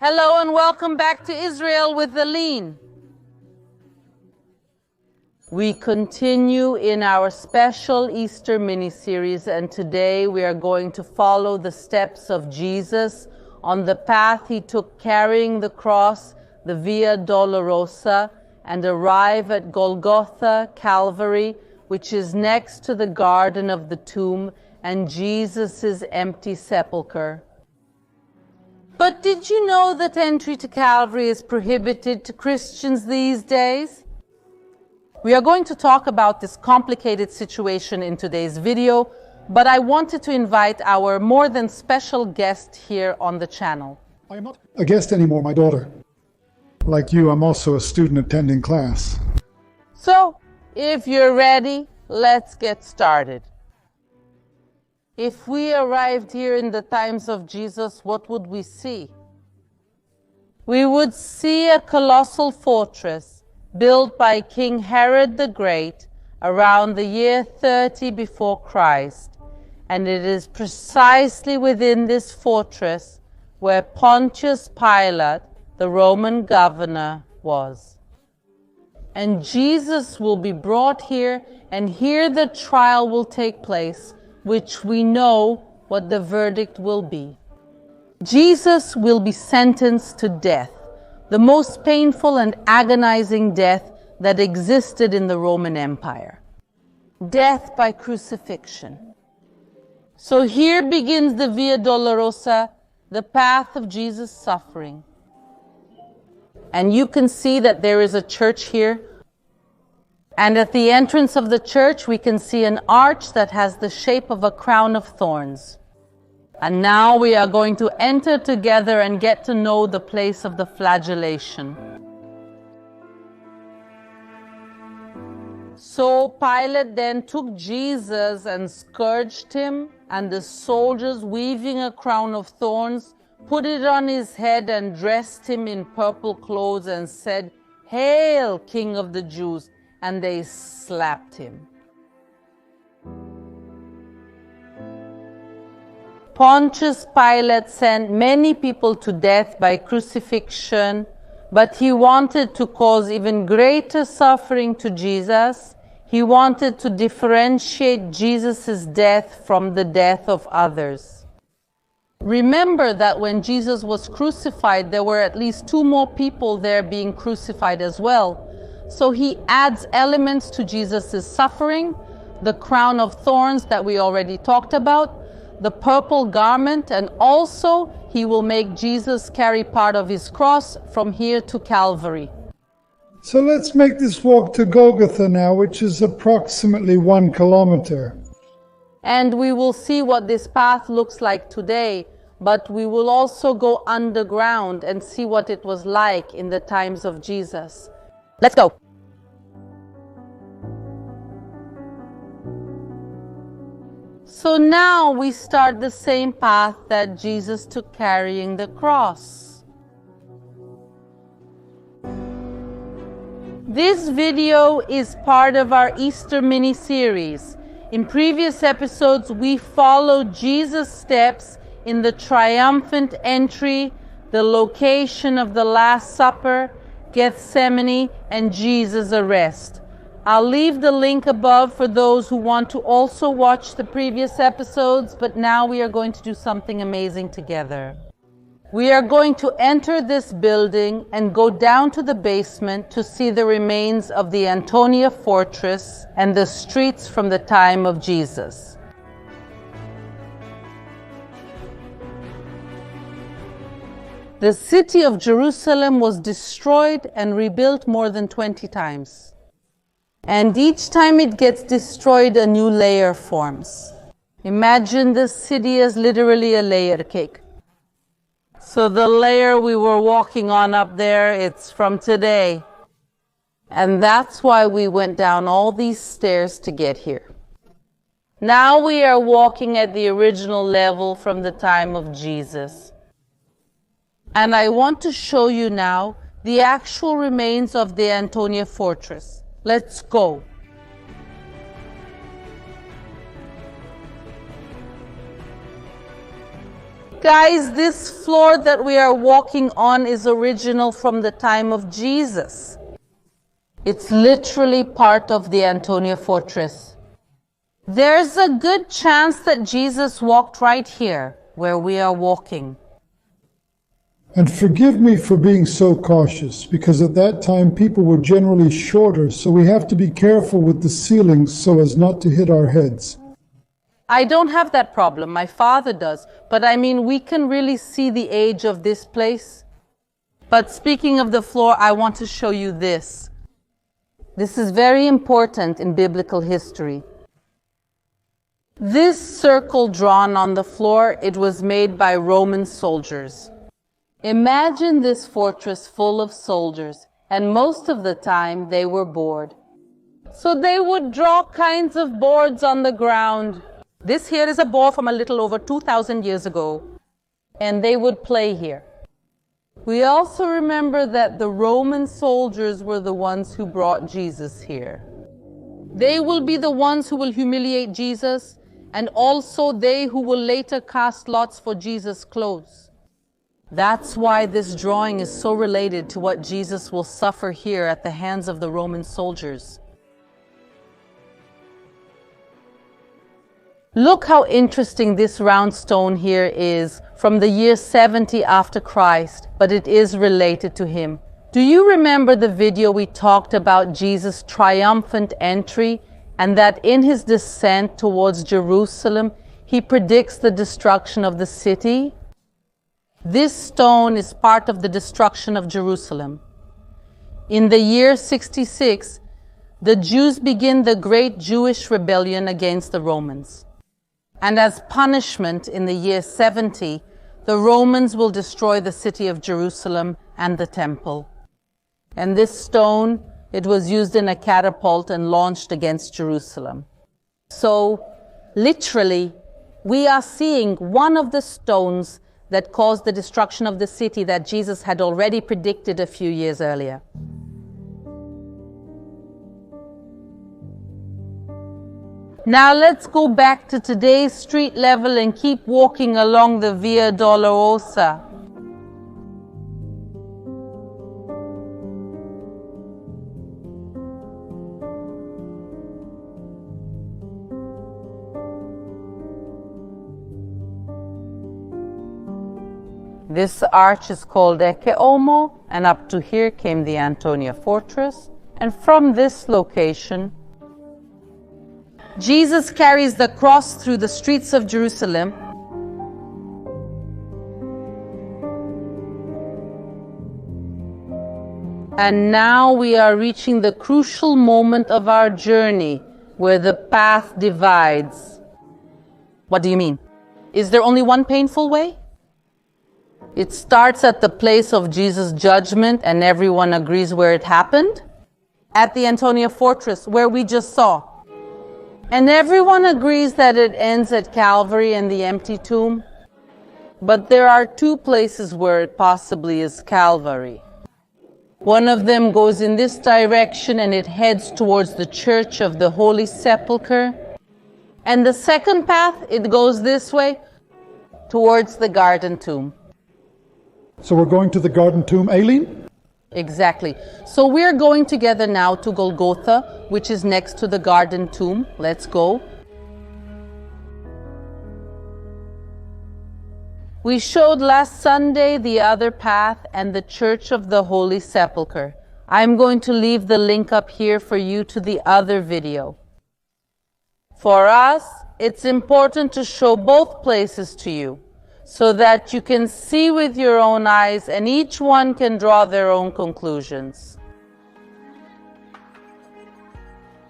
Hello and welcome back to Israel with Aline. We continue in our special Easter miniseries, and today we are going to follow the steps of Jesus on the path he took carrying the cross, the Via Dolorosa, and arrive at Golgotha, Calvary, which is next to the garden of the tomb and Jesus' empty sepulchre. But did you know that entry to Calvary is prohibited to Christians these days? We are going to talk about this complicated situation in today's video, but I wanted to invite our more than special guest here on the channel. I am not a guest anymore, my daughter. Like you, I'm also a student attending class. So, if you're ready, let's get started. If we arrived here in the times of Jesus, what would we see? We would see a colossal fortress built by King Herod the Great around the year 30 before Christ. And it is precisely within this fortress where Pontius Pilate, the Roman governor, was. And Jesus will be brought here, and here the trial will take place, which we know what the verdict will be. Jesus will be sentenced to death, the most painful and agonizing death that existed in the Roman Empire. Death by crucifixion. So here begins the Via Dolorosa, the path of Jesus' suffering. And you can see that there is a church here. And at the entrance of the church, we can see an arch that has the shape of a crown of thorns. And now we are going to enter together and get to know the place of the flagellation. So Pilate then took Jesus and scourged him, and the soldiers, weaving a crown of thorns, put it on his head and dressed him in purple clothes and said, "Hail, King of the Jews!" And they slapped him. Pontius Pilate sent many people to death by crucifixion, but he wanted to cause even greater suffering to Jesus. He wanted to differentiate Jesus' death from the death of others. Remember that when Jesus was crucified, there were at least 2 more people there being crucified as well. So he adds elements to Jesus' suffering, the crown of thorns that we already talked about, the purple garment, and also he will make Jesus carry part of his cross from here to Calvary. So let's make this walk to Golgotha now, which is approximately 1 kilometer. And we will see what this path looks like today, but we will also go underground and see what it was like in the times of Jesus. Let's go. So now we start the same path that Jesus took carrying the cross. This video is part of our Easter mini-series. In previous episodes, we followed Jesus' steps in the triumphant entry, the location of the Last Supper, Gethsemane, and Jesus' arrest. I'll leave the link above for those who want to also watch the previous episodes, but now we are going to do something amazing together. We are going to enter this building and go down to the basement to see the remains of the Antonia fortress and the streets from the time of Jesus. The city of Jerusalem was destroyed and rebuilt more than 20 times. And each time it gets destroyed, a new layer forms. Imagine the city as literally a layer cake. So the layer we were walking on up there, it's from today. And that's why we went down all these stairs to get here. Now we are walking at the original level from the time of Jesus. And I want to show you now the actual remains of the Antonia fortress. Let's go. Guys, this floor that we are walking on is original from the time of Jesus. It's literally part of the Antonia fortress. There's a good chance that Jesus walked right here, where we are walking. And forgive me for being so cautious, because at that time people were generally shorter, so we have to be careful with the ceilings so as not to hit our heads. I don't have that problem, my father does, but I mean, we can really see the age of this place. But speaking of the floor, I want to show you this. This is very important in biblical history. This circle drawn on the floor, it was made by Roman soldiers. Imagine this fortress full of soldiers, and most of the time they were bored. So they would draw kinds of boards on the ground. This here is a board from a little over 2,000 years ago, and they would play here. We also remember that the Roman soldiers were the ones who brought Jesus here. They will be the ones who will humiliate Jesus, and also they who will later cast lots for Jesus' clothes. That's why this drawing is so related to what Jesus will suffer here at the hands of the Roman soldiers. Look how interesting this round stone here is from the year 70 after Christ, but it is related to him. Do you remember the video we talked about Jesus' triumphant entry and that in his descent towards Jerusalem, he predicts the destruction of the city? This stone is part of the destruction of Jerusalem. In the year 66, the Jews begin the great Jewish rebellion against the Romans. And as punishment in the year 70, the Romans will destroy the city of Jerusalem and the temple. And this stone, it was used in a catapult and launched against Jerusalem. So, literally, we are seeing one of the stones that caused the destruction of the city that Jesus had already predicted a few years earlier. Now let's go back to today's street level and keep walking along the Via Dolorosa. This arch is called Ecce Homo, and up to here came the Antonia fortress, and from this location Jesus carries the cross through the streets of Jerusalem. And now we are reaching the crucial moment of our journey where the path divides. What do you mean? Is there only one painful way? It starts at the place of Jesus' judgment and everyone agrees where it happened. At the Antonia fortress where we just saw. And everyone agrees that it ends at Calvary and the empty tomb. But there are two places where it possibly is Calvary. One of them goes in this direction and it heads towards the Church of the Holy Sepulchre. And the second path, it goes this way towards the Garden Tomb. So we're going to the Garden Tomb, Aline? Exactly. So we're going together now to Golgotha, which is next to the Garden Tomb. Let's go. We showed last Sunday the other path and the Church of the Holy Sepulchre. I'm going to leave the link up here for you to the other video. For us, it's important to show both places to you, so that you can see with your own eyes and each one can draw their own conclusions.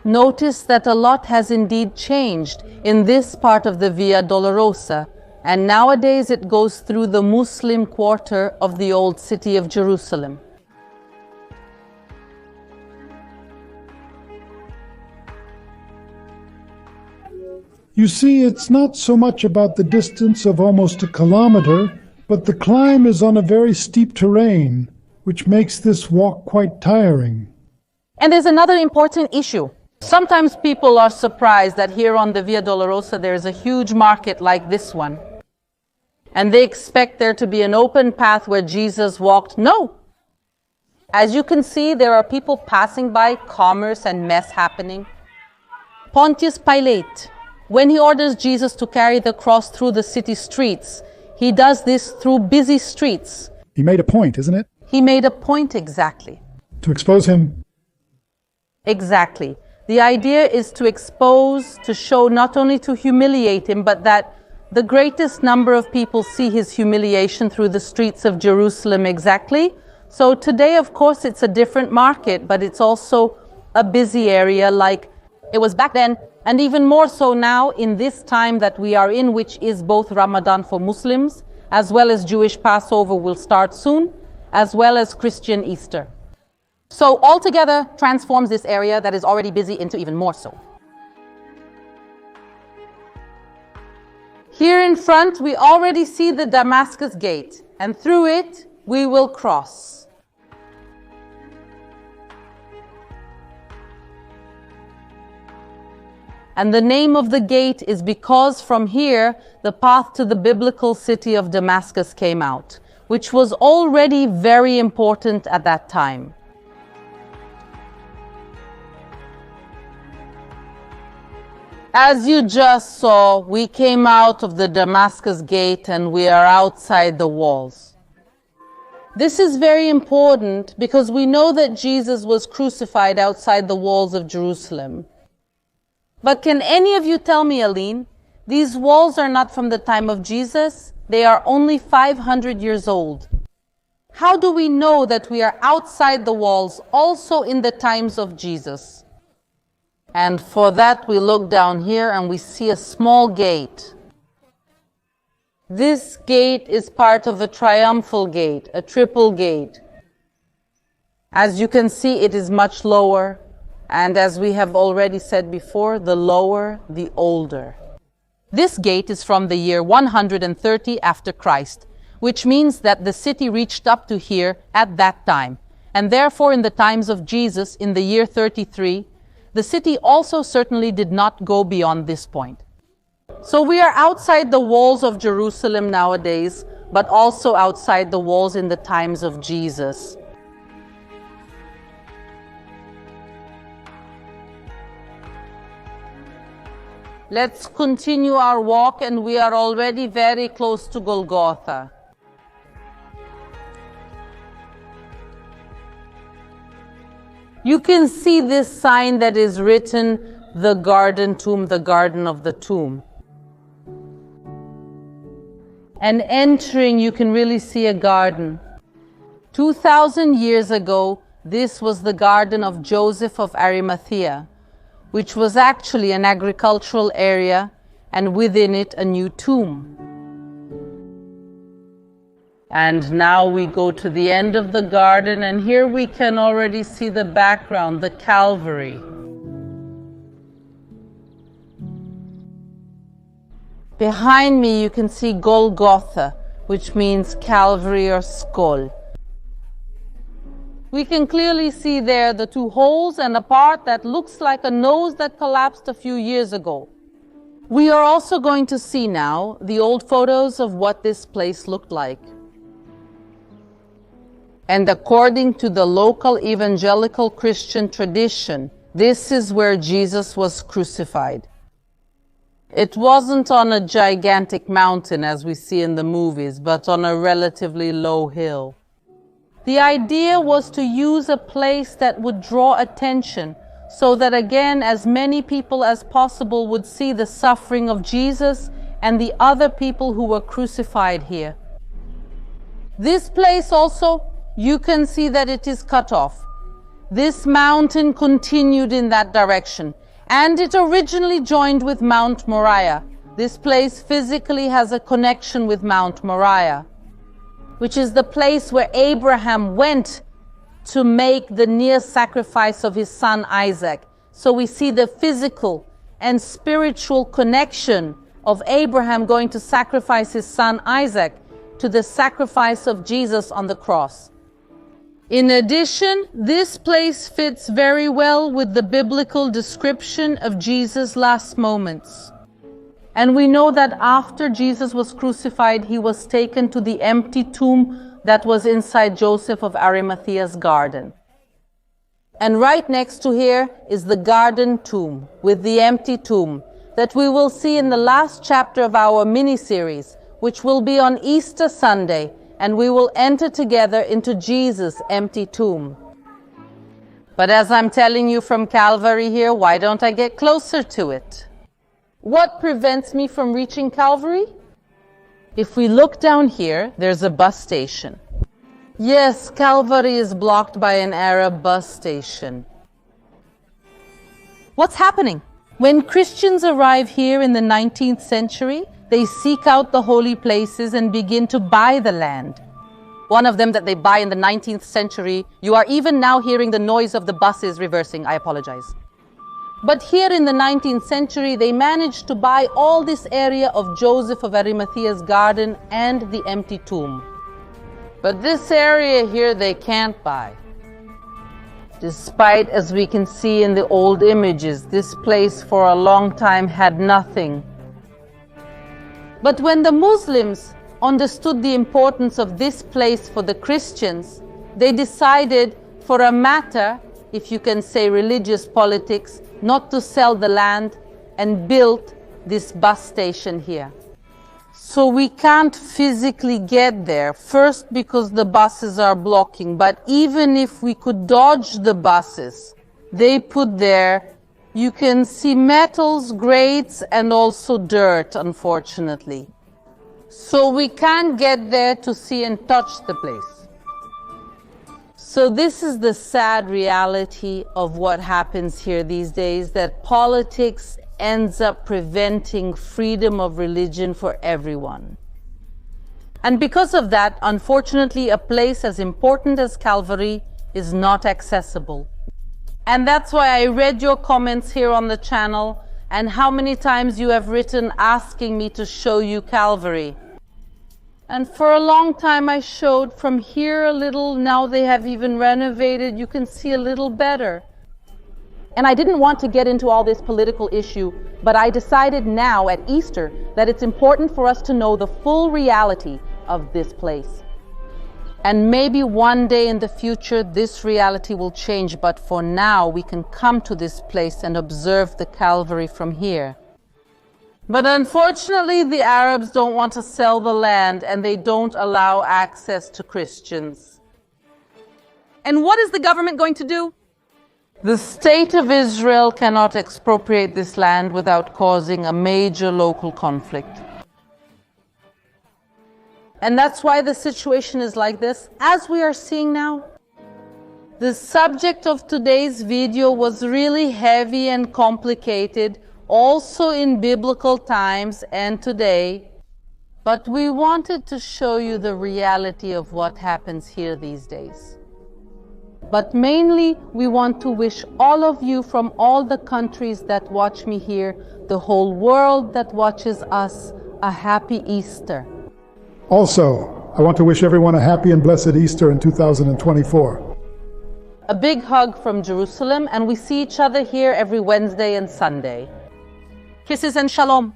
Notice that a lot has indeed changed in this part of the Via Dolorosa, and nowadays it goes through the Muslim quarter of the old city of Jerusalem. You see, it's not so much about the distance of almost a kilometer, but the climb is on a very steep terrain, which makes this walk quite tiring. And there's another important issue. Sometimes people are surprised that here on the Via Dolorosa there is a huge market like this one. and they expect there to be an open path where Jesus walked. No. As you can see, there are people passing by, commerce and mess happening. Pontius Pilate, when he orders Jesus to carry the cross through the city streets, he does this through busy streets. He made a point, isn't it? He made a point, exactly. To expose him. Exactly. The idea is to expose, to show, not only to humiliate him, but that the greatest number of people see his humiliation through the streets of Jerusalem. Exactly. So today, of course, it's a different market, but it's also a busy area like it was back then, and even more so now in this time that we are in, which is both Ramadan for Muslims, as well as Jewish Passover will start soon, as well as Christian Easter. So altogether transforms this area that is already busy into even more so. Here in front, we already see the Damascus Gate, and through it we will cross. And the name of the gate is because from here, the path to the biblical city of Damascus came out, which was already very important at that time. As you just saw, we came out of the Damascus Gate and we are outside the walls. This is very important because we know that Jesus was crucified outside the walls of Jerusalem. But can any of you tell me, Aline, these walls are not from the time of Jesus? They are only 500 years old. How do we know that we are outside the walls also in the times of Jesus? And for that we look down here and we see a small gate. This gate is part of a triumphal gate, a triple gate. As you can see, it is much lower. And as we have already said before, the lower, the older. This gate is from the year 130 after Christ, which means that the city reached up to here at that time. And therefore, in the times of Jesus, in the year 33, the city also certainly did not go beyond this point. So we are outside the walls of Jerusalem nowadays, but also outside the walls in the times of Jesus. Let's continue our walk, and we are already very close to Golgotha. You can see this sign that is written, the garden tomb, the garden of the tomb. And entering, you can really see a garden. 2,000 years ago, this was the garden of Joseph of Arimathea, which was actually an agricultural area, and within it a new tomb. And now we go to the end of the garden, and here we can already see the background, the Calvary. Behind me you can see Golgotha, which means Calvary or skull. We can clearly see there the two holes and a part that looks like a nose that collapsed a few years ago. We are also going to see now the old photos of what this place looked like. And according to the local evangelical Christian tradition, this is where Jesus was crucified. It wasn't on a gigantic mountain as we see in the movies, but on a relatively low hill. The idea was to use a place that would draw attention so that again as many people as possible would see the suffering of Jesus and the other people who were crucified here. This place also, you can see that it is cut off. This mountain continued in that direction, and it originally joined with Mount Moriah. This place physically has a connection with Mount Moriah, which is the place where Abraham went to make the near sacrifice of his son Isaac. So we see the physical and spiritual connection of Abraham going to sacrifice his son Isaac to the sacrifice of Jesus on the cross. In addition, this place fits very well with the biblical description of Jesus' last moments. And we know that after Jesus was crucified, he was taken to the empty tomb that was inside Joseph of Arimathea's garden. And right next to here is the garden tomb with the empty tomb that we will see in the last chapter of our miniseries, which will be on Easter Sunday, and we will enter together into Jesus' empty tomb. But as I'm telling you from Calvary here, why don't I get closer to it? What prevents me from reaching Calvary? If we look down here, there's a bus station. Yes, Calvary is blocked by an Arab bus station. What's happening? When Christians arrive here in the 19th century, they seek out the holy places and begin to buy the land. One of them that they buy in the 19th century, you are even now hearing the noise of the buses reversing. I apologize. But here in the 19th century, they managed to buy all this area of Joseph of Arimathea's garden and the empty tomb. But this area here they can't buy. Despite, as we can see in the old images, this place for a long time had nothing. But when the Muslims understood the importance of this place for the Christians, they decided, for a matter, if you can say religious politics, not to sell the land, and built this bus station here. So we can't physically get there, first because the buses are blocking, but even if we could dodge the buses, they put there, you can see metals, grates, and also dirt, unfortunately. So we can't get there to see and touch the place. So this is the sad reality of what happens here these days, that politics ends up preventing freedom of religion for everyone. And because of that, unfortunately, a place as important as Calvary is not accessible. And that's why I read your comments here on the channel and how many times you have written asking me to show you Calvary. And for a long time I showed from here a little, now they have even renovated, you can see a little better. And I didn't want to get into all this political issue, but I decided now at Easter that it's important for us to know the full reality of this place. And maybe one day in the future this reality will change, but for now we can come to this place and observe the Calvary from here. But unfortunately, the Arabs don't want to sell the land and they don't allow access to Christians. And what is the government going to do? The state of Israel cannot expropriate this land without causing a major local conflict. And that's why the situation is like this, as we are seeing now. The subject of today's video was really heavy and complicated, also in biblical times and today, but we wanted to show you the reality of what happens here these days. But mainly, we want to wish all of you from all the countries that watch me here, the whole world that watches us, a happy Easter. Also, I want to wish everyone a happy and blessed Easter in 2024. A big hug from Jerusalem, and we see each other here every Wednesday and Sunday. Kisses and shalom.